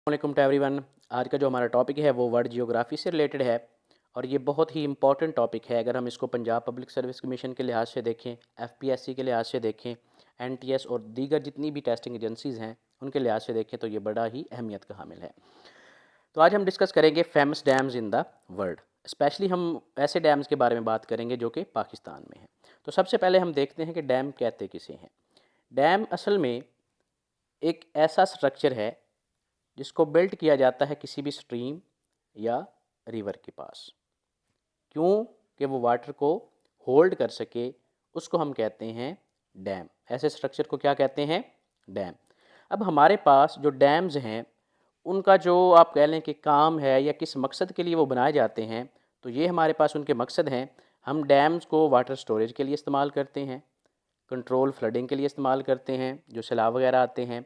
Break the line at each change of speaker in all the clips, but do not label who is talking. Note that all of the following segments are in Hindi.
वालेकुम टू एवरीवन। आज का जो हमारा टॉपिक है वो वर्ल्ड जियोग्राफी से रिलेटेड है और ये बहुत ही इंपॉर्टेंट टॉपिक है। अगर हम इसको पंजाब पब्लिक सर्विस कमीशन के लिहाज से देखें, एफपीएससी के लिहाज से देखें, एनटीएस और दीगर जितनी भी टेस्टिंग एजेंसीज़ हैं उनके लिहाज से देखें तो ये बड़ा ही अहमियत का हामिल है। तो आज हम डिस्कस करेंगे famous dams in the world. Specially हम ऐसे डैम्स के बारे में बात करेंगे जो कि पाकिस्तान में हैं। तो सबसे पहले हम देखते हैं कि डैम कहते किसे हैं। डैम असल में एक ऐसा स्ट्रक्चर है जिसको बिल्ट किया जाता है किसी भी स्ट्रीम या रिवर के पास, क्यों कि वो वाटर को होल्ड कर सके, उसको हम कहते हैं डैम। ऐसे स्ट्रक्चर को क्या कहते हैं? डैम। अब हमारे पास जो डैम्स हैं उनका जो आप कह लें कि काम है या किस मकसद के लिए वो बनाए जाते हैं, तो ये हमारे पास उनके मकसद हैं। हम डैम्स को वाटर स्टोरेज के लिए इस्तेमाल करते हैं, कंट्रोल फ्लडिंग के लिए इस्तेमाल करते हैं जो सैलाब वगैरह आते हैं,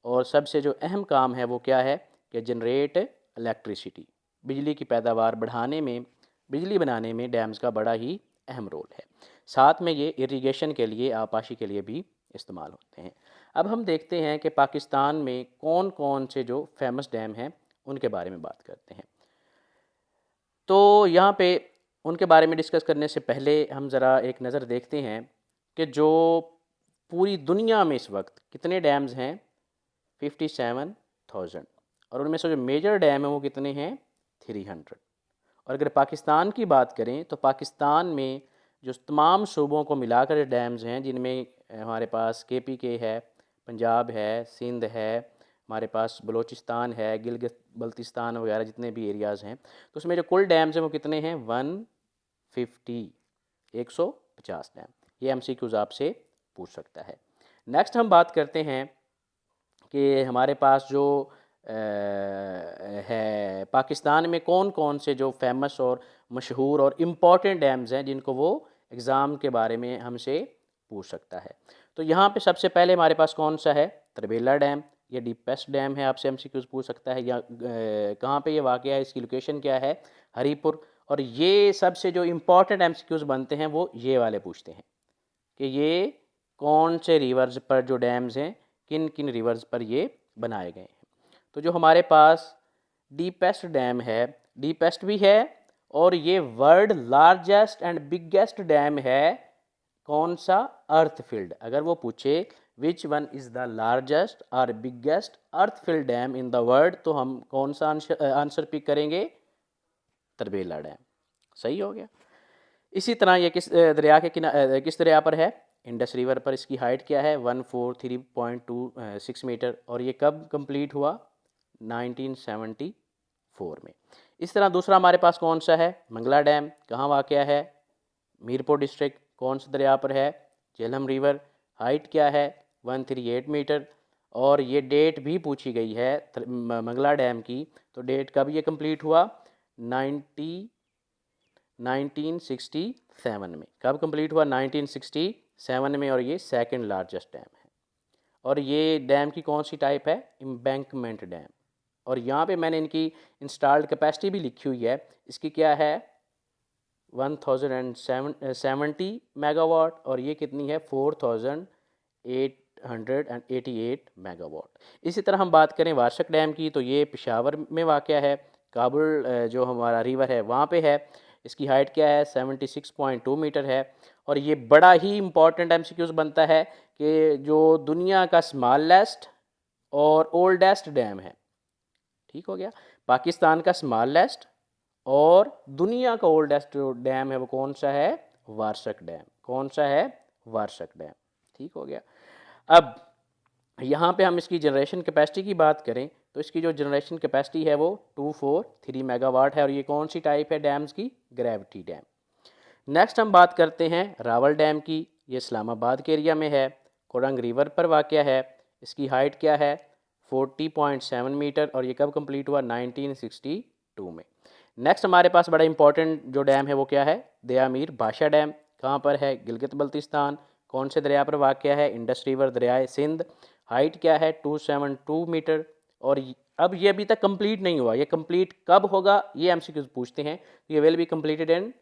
और सबसे जो अहम काम है वो क्या है कि जनरेट इलेक्ट्रिसिटी, बिजली की पैदावार बढ़ाने में, बिजली बनाने में डैम्स का बड़ा ही अहम रोल है। साथ में ये इरिगेशन के लिए, आपाशी के लिए भी इस्तेमाल होते हैं। अब हम देखते हैं कि पाकिस्तान में कौन कौन से जो फेमस डैम हैं उनके बारे में बात करते हैं। तो यहाँ पे उनके बारे में डिस्कस करने से पहले हम ज़रा एक नज़र देखते हैं कि जो पूरी दुनिया में इस वक्त कितने डैम्स हैं। 57,000। और उनमें से जो मेजर डैम है वो कितने हैं? 300। और अगर पाकिस्तान की बात करें तो पाकिस्तान में जो तमाम सूबों को मिलाकर डैम्स हैं, जिनमें हमारे पास KPK है, पंजाब है, सिंध है, हमारे पास बलूचिस्तान है, गिलगित बल्तिस्तान वगैरह जितने भी एरियाज़ हैं, तो उसमें जो कुल डैम्स हैं वो कितने हैं? 150, 150 डैम। ये MCQs आपसे पूछ सकता है। नेक्स्ट हम बात करते हैं कि हमारे पास जो है पाकिस्तान में कौन कौन से जो फेमस और मशहूर और इम्पॉर्टेंट डैम्स हैं जिनको वो एग्ज़ाम के बारे में हमसे पूछ सकता है। तो यहाँ पे सबसे पहले हमारे पास कौन सा है? तरबेला डैम। ये डीपेस्ट डैम है, आपसे MCQs पूछ सकता है। या कहाँ पे ये वाक़या है, इसकी लोकेशन क्या है? हरीपुर। और ये सबसे जो इम्पॉर्टेंट MCQs बनते हैं वो ये वाले पूछते हैं कि ये कौन से रिवर्स पर जो डैम्स हैं, किन किन रिवर्स पर ये बनाए गए हैं। तो जो हमारे पास डीपेस्ट डैम है, डीपेस्ट भी है और ये world largest and biggest dam है। कौन सा? अर्थफिल्ड। अगर वो पूछे which one is the largest और biggest earthfill dam in the world, तो हम कौन सा आंसर पिक करेंगे? तरबेला डैम। सही हो गया। इसी तरह ये किस दरिया के किस दरिया पर है? इंडस रिवर पर। इसकी हाइट क्या है? 143.26 मीटर। और ये कब कंप्लीट हुआ? 1974 में। इस तरह दूसरा हमारे पास कौन सा है? मंगला डैम। कहाँ वाक़या है? मीरपुर डिस्ट्रिक्ट। कौन सा दरिया पर है? झेलम रिवर। हाइट क्या है? 138 मीटर। और ये डेट भी पूछी गई है मंगला डैम की, तो डेट कब ये कंप्लीट हुआ? 1967 में। कब कंप्लीट हुआ? 1967 में। और ये सेकंड लार्जेस्ट डैम है। और ये डैम की कौन सी टाइप है? Embankment dam. और यहाँ पे मैंने इनकी इंस्टॉल्ड कैपेसिटी भी लिखी हुई है। इसकी क्या है? 1070 मेगावाट। और ये कितनी है? 4888 मेगावाट। इसी तरह हम बात करें वार्षक डैम की, तो ये पेशावर में वाक़या है। काबुल जो हमारा रिवर है वहाँ पे है। इसकी हाइट क्या है? 76.2 मीटर है। और ये बड़ा ही इंपॉर्टेंट MCQs बनता है कि जो दुनिया का स्मॉलेस्ट और ओल्डेस्ट डैम है, ठीक हो गया, पाकिस्तान का स्मॉलेस्ट और दुनिया का ओल्डेस्ट जो डैम है वो कौन सा है? वार्षक डैम। कौन सा है? वार्षक डैम। ठीक हो गया। अब यहाँ पे हम इसकी जनरेशन कैपेसिटी की बात करें तो इसकी जो जनरेशन कैपेसिटी है वो 243 मेगावाट है। और ये कौन सी टाइप है डैम्स की? Gravity dam. नेक्स्ट हम बात करते हैं रावल डैम की। ये इस्लामाबाद के एरिया में है, कोरंग रिवर पर वाक़या है। इसकी हाइट क्या है? 40.7 मीटर। और ये कब कंप्लीट हुआ? 1962 में। नेक्स्ट हमारे पास बड़ा इंपॉर्टेंट जो डैम है वो क्या है? दयामीर भाषा डैम। कहाँ पर है? गिलगित बल्तिस्तान। कौन से दरिया पर वाक़या है? इंडस रिवर, दरियाए सिंध। हाइट क्या है? 272 मीटर। और अब ये अभी तक कंप्लीट नहीं हुआ, ये कंप्लीट कब होगा ये MCQs पूछते हैं। ये विल बी कंप्लीटेड इन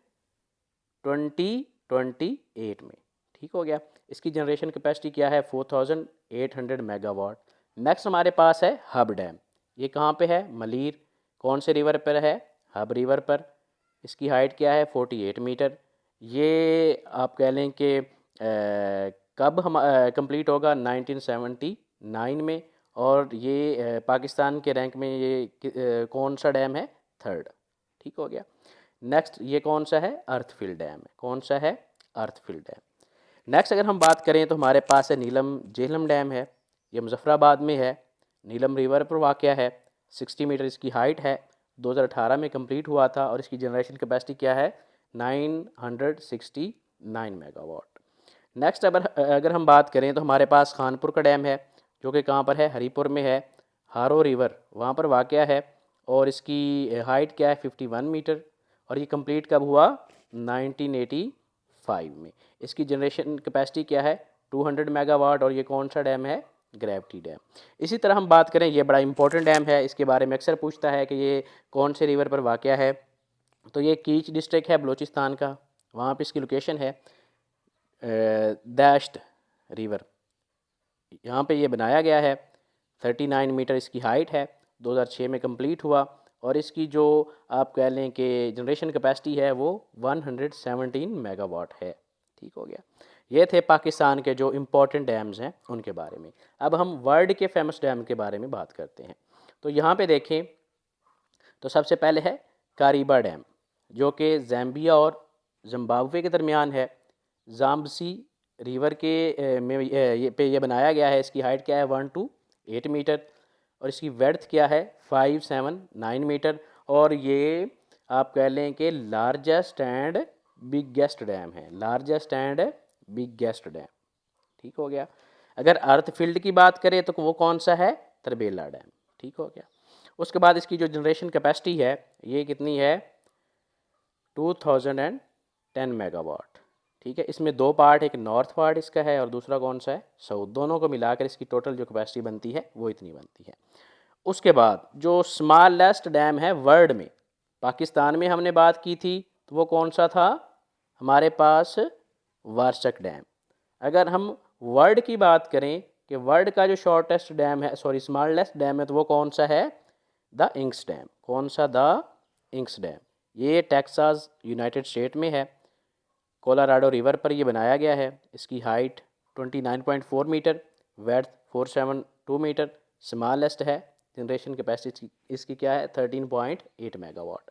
2028 में। ठीक हो गया। इसकी जनरेशन कैपेसिटी क्या है? 4800 मेगावाट। नेक्स्ट हमारे पास है हब डैम। ये कहाँ पे है? मलीर। कौन से रिवर पर है? हब रिवर पर। इसकी हाइट क्या है? 48 मीटर। ये आप कह लें कि कब हम कंप्लीट होगा? 1979 में। और ये पाकिस्तान के रैंक में ये कौन सा डैम है? थर्ड। ठीक हो गया। नेक्स्ट ये कौन सा है? अर्थफिल डैम है। कौन सा है? अर्थफिल डैम। नेक्स्ट अगर हम बात करें तो हमारे पास है नीलम झेलम डैम है। ये मुजफ्फराबाद में है, नीलम रिवर पर वाक़या है। 60 मीटर इसकी हाइट है। 2018 में कंप्लीट हुआ था और इसकी जनरेशन कैपेसिटी क्या है? 969 मेगावाट। नेक्स्ट अगर हम बात करें तो हमारे पास खानपुर का डैम है, जो कि कहाँ पर है? हरीपुर में है। हारो रिवर वहाँ पर वाक़या है और इसकी हाइट क्या है? 51 मीटर। और ये कंप्लीट कब हुआ? 1985 में। इसकी जनरेशन कैपेसिटी क्या है? 200 मेगावाट। और ये कौन सा डैम है? Gravity dam. इसी तरह हम बात करें, ये बड़ा इंपॉर्टेंट डैम है, इसके बारे में अक्सर पूछता है कि ये कौन से रिवर पर वाक़या है। तो ये कीच डिस्ट्रिक्ट है बलूचिस्तान का, वहाँ पे इसकी लोकेशन है। दैश्त रिवर, यहाँ पे ये बनाया गया है। 39 मीटर इसकी हाइट है। 2006 में कंप्लीट हुआ और इसकी जो आप कह लें कि जनरेशन कैपेसिटी है वो 117 मेगावाट है। ठीक हो गया। ये थे पाकिस्तान के जो इम्पोर्टेंट डैम्स हैं उनके बारे में। अब हम वर्ल्ड के फेमस डैम के बारे में बात करते हैं। तो यहाँ पे देखें तो सबसे पहले है कारीबा डैम, जो कि ज़ैम्बिया और जिम्बाब्वे के दरमियान है। ज़ाम्बसी रिवर के ये बनाया गया है। इसकी हाइट क्या है? 128 मीटर। और इसकी वेड्थ क्या है? 579 मीटर। और ये आप कह लें कि लार्जेस्ट एंड बिगेस्ट डैम है। Largest and biggest dam. ठीक हो गया। अगर अर्थ फील्ड की बात करें तो वो कौन सा है? तरबेला डैम। ठीक हो गया। उसके बाद इसकी जो जनरेशन कैपेसिटी है ये कितनी है? 2010 मेगावाट। ठीक है। इसमें दो पार्ट, एक नॉर्थ पार्ट इसका है और दूसरा कौन सा है? साउथ। दोनों को मिलाकर इसकी टोटल जो कैपेसिटी बनती है वो इतनी बनती है। उसके बाद जो स्मॉलेस्ट डैम है वर्ल्ड में, पाकिस्तान में हमने बात की थी, तो वो कौन सा था? हमारे पास वारसक डैम। अगर हम वर्ल्ड की बात करें कि वर्ल्ड का जो शॉर्टेस्ट डैम है, सॉरी स्मॉलेस्ट डैम है, तो वो कौन सा है? The inks dam. कौन सा? The inks dam. ये टेक्सास यूनाइटेड स्टेट में है। कोलोराडो रिवर पर ये बनाया गया है। इसकी height 29.4 metre, width 472 metre, smallest है। जनरेशन कैपेसिटी इसकी क्या है? 13.8 मेगावाट।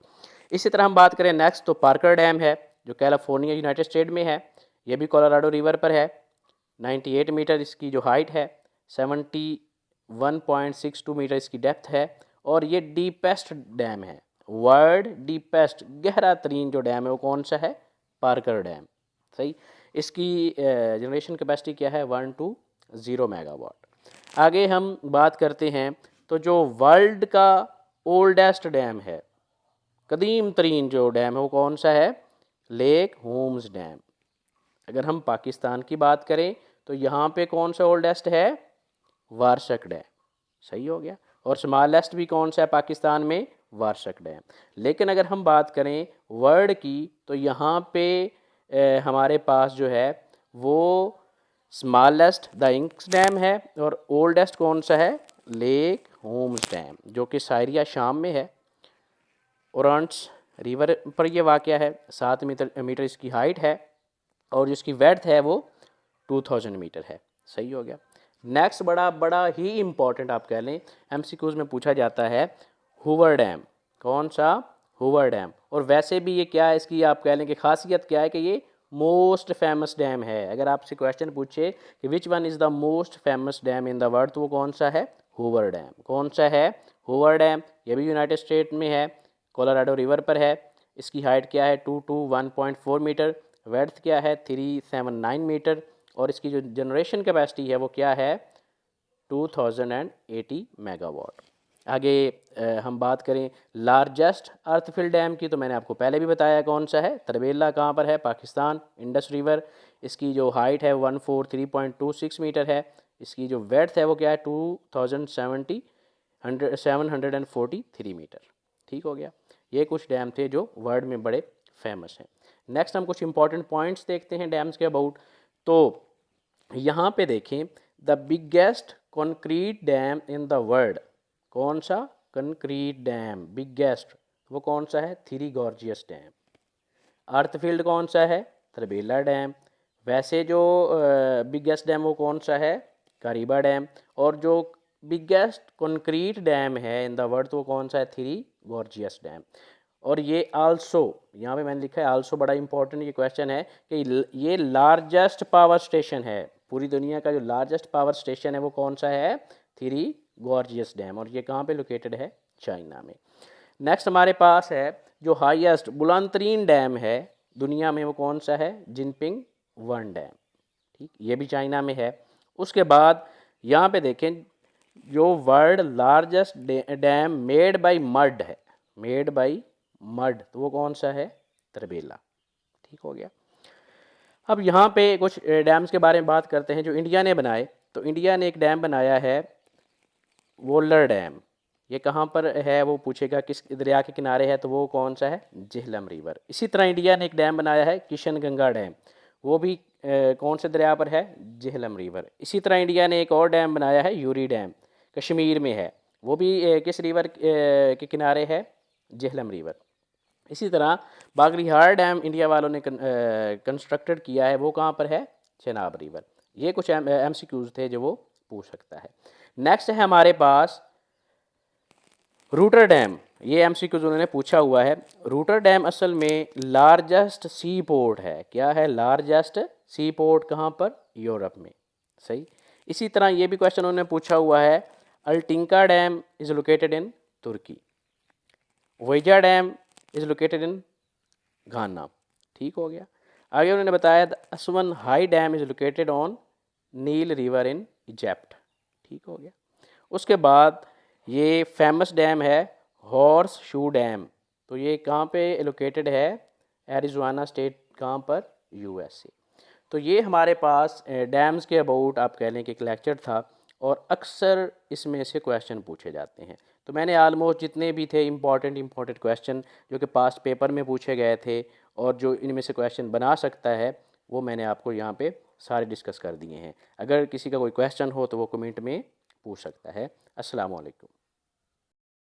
इसी तरह हम बात करें नेक्स्ट तो पार्कर डैम है, जो कैलिफोर्निया यूनाइटेड स्टेट में है। ये भी कोलोराडो रिवर पर है। 98 मीटर इसकी जो हाइट है, 71.62 मीटर इसकी डेप्थ है। और ये डीपेस्ट डैम है। वर्ल्ड डीपेस्ट, गहरा तरीन जो डैम है वो कौन सा है? Parker dam. सही। इसकी जनरेशन कैपेसिटी क्या है? 120 मेगावाट। आगे हम बात करते हैं तो जो वर्ल्ड का ओल्डेस्ट डैम है, कदीम तरीन जो डैम है वो कौन सा है? Lake homes dam. अगर हम पाकिस्तान की बात करें तो यहाँ पे कौन सा ओल्डेस्ट है? वारसक डैम। सही हो गया। और स्मॉलेस्ट भी कौन सा है पाकिस्तान में? वारसक डैम। लेकिन अगर हम बात करें वर्ल्ड की तो यहाँ पे हमारे पास जो है वो स्मॉलेस्ट द इंक्स डैम है और ओल्डेस्ट कौन सा है? लेक होम्स डैम, जो कि साइरिया शाम में है। ओरांट्स रिवर पर ये वाक़या है। 7 मीटर इसकी हाइट है और जिसकी वेड्थ है वो 2000 मीटर है। सही हो गया। नेक्स्ट बड़ा बड़ा ही इम्पॉर्टेंट आप कह लें, एमसीक्यूज़ में पूछा जाता है, हूवर डैम। कौन सा? Hoover dam. और वैसे भी ये क्या है, इसकी आप कह लें कि खासियत क्या है कि ये मोस्ट फेमस डैम है। अगर आपसे क्वेश्चन पूछे कि विच one is the most famous dam in the world, तो वो कौन सा है? Hoover dam. कौन सा है? Hoover dam. ये भी यूनाइटेड स्टेट में है, कोलोराडो रिवर पर है। इसकी हाइट क्या है? 221.4 मीटर। वेड्थ क्या है? 379 मीटर। और इसकी जो जनरेशन कैपेसिटी है वो क्या है? 2080 मेगावाट। आगे हम बात करें लार्जेस्ट अर्थफिल डैम की, तो मैंने आपको पहले भी बताया कौन सा है। तरबेला कहाँ पर है? Pakistan, Indus river. इसकी जो हाइट है 143.26 मीटर है। इसकी जो वेड्थ है वो क्या है? 743 मीटर। ठीक हो गया। ये कुछ डैम थे जो वर्ल्ड में बड़े फेमस हैं। नेक्स्ट हम कुछ इंपॉर्टेंट पॉइंट्स देखते हैं डैम्स के अबाउट। तो यहाँ पे देखें, the biggest concrete dam in the world कौन सा? कंक्रीट डैम बिगेस्ट वो कौन सा है? Three gorgeous dam. अर्थफील्ड कौन सा है? तरबेला डैम। वैसे जो बिगेस्ट डैम वो कौन सा है? कारीबा डैम। और जो बिगेस्ट कंक्रीट डैम है इन द वर्ल्ड तो वो कौन सा है? Three gorgeous dam. और ये आल्सो, यहाँ पे मैंने लिखा है आल्सो, बड़ा इंपॉर्टेंट ये क्वेश्चन है कि ये लार्जेस्ट पावर स्टेशन है, पूरी दुनिया का जो लार्जेस्ट पावर स्टेशन है वो कौन सा है? Three gorgeous dam. और ये कहाँ पे लोकेटेड है? चाइना में। नेक्स्ट हमारे पास है जो हाईएस्ट बुलंद तरीन डैम है दुनिया में वो कौन सा है? Jinping one dam. ठीक, ये भी चाइना में है। उसके बाद यहाँ पे देखें जो world largest dam made by mud है, मेड बाय मड, तो वो कौन सा है? तरबेला। ठीक हो गया। अब यहाँ पे कुछ डैम्स के बारे में बात करते हैं जो इंडिया ने बनाए। तो इंडिया ने एक डैम बनाया है वोल्लर डैम। ये कहाँ पर है वो पूछेगा, किस दरिया के किनारे है, तो वो कौन सा है? झेलम रिवर। इसी तरह इंडिया ने एक डैम बनाया है किशन गंगा डैम, वो भी कौन से दरिया पर है? झेलम रिवर। इसी तरह इंडिया ने एक और डैम बनाया है यूरी डैम, कश्मीर में है, वो भी किस रिवर के किनारे है? झेलम रिवर। इसी तरह बागलिहार डैम इंडिया वालों ने कंस्ट्रक्टेड किया है, वो कहाँ पर है? चेनाब रिवर। ये कुछ MCQs थे जो वो पूछ सकता है। नेक्स्ट है हमारे पास रूटर डैम। ये MCQs उन्होंने पूछा हुआ है। रूटर डैम असल में लार्जेस्ट सी पोर्ट है। क्या है? लार्जेस्ट सी पोर्ट। कहाँ पर? यूरोप में। सही। इसी तरह ये भी क्वेश्चन उन्होंने पूछा हुआ है, Altinkaya dam is located in Turkey, वोइजा dam is located in Ghana. ठीक हो गया। आगे उन्होंने बताया Aswan high dam is located on Nile river in Egypt. ठीक हो गया। उसके बाद ये फेमस डैम है हॉर्स शू डैम, तो ये कहाँ पे लोकेटेड है? Arizona state. कहाँ पर? USA। तो ये हमारे पास डैम्स के अबाउट आप कह लें कि एक लेक्चर था, और अक्सर इसमें से क्वेश्चन पूछे जाते हैं। तो मैंने आलमोस्ट जितने भी थे इम्पॉर्टेंट क्वेश्चन जो कि पास्ट पेपर में पूछे गए थे और जो इनमें से क्वेश्चन बना सकता है, वो मैंने आपको यहाँ पे सारे डिस्कस कर दिए हैं। अगर किसी का कोई क्वेश्चन हो तो वो कमेंट में पूछ सकता है। अस्सलाम वालेकुम।